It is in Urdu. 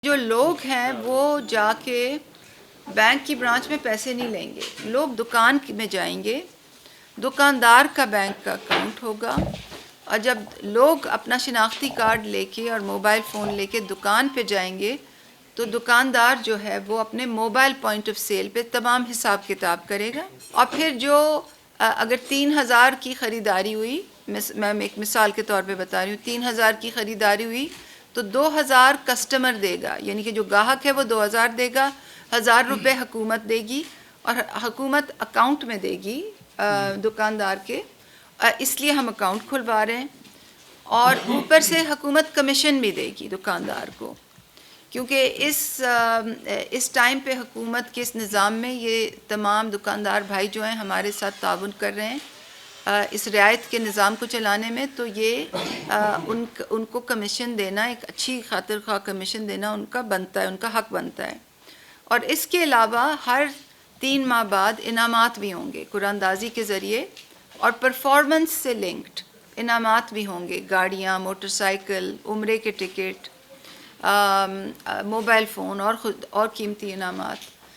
جو لوگ ہیں وہ جا کے بینک کی برانچ میں پیسے نہیں لیں گے، لوگ دکان میں جائیں گے، دکاندار کا بینک کا اکاؤنٹ ہوگا، اور جب لوگ اپنا شناختی کارڈ لے کے اور موبائل فون لے کے دکان پہ جائیں گے تو دکاندار جو ہے وہ اپنے موبائل پوائنٹ آف سیل پہ تمام حساب کتاب کرے گا، اور پھر جو اگر 3,000 کی خریداری ہوئی، میں ایک مثال کے طور پہ بتا رہی ہوں، 3,000 کی خریداری ہوئی تو 2,000 کسٹمر دے گا، یعنی کہ جو گاہک ہے وہ 2,000 دے گا، 1,000 روپے حکومت دے گی، اور حکومت اکاؤنٹ میں دے گی دکاندار کے، اس لیے ہم اکاؤنٹ کھلوا رہے ہیں، اور اوپر سے حکومت کمیشن بھی دے گی دکاندار کو، کیونکہ اس ٹائم پہ حکومت کے اس نظام میں یہ تمام دکاندار بھائی جو ہیں ہمارے ساتھ تعاون کر رہے ہیں اس رعایت کے نظام کو چلانے میں، تو یہ ان کو کمیشن دینا، ایک اچھی خاطر خواہ کمیشن دینا ان کا بنتا ہے، ان کا حق بنتا ہے۔ اور اس کے علاوہ ہر 3 ماہ بعد انعامات بھی ہوں گے قرآن اندازی کے ذریعے، اور پرفارمنس سے لنکڈ انعامات بھی ہوں گے، گاڑیاں، موٹر سائیکل، عمرے کے ٹکٹ، موبائل فون اور قیمتی انعامات۔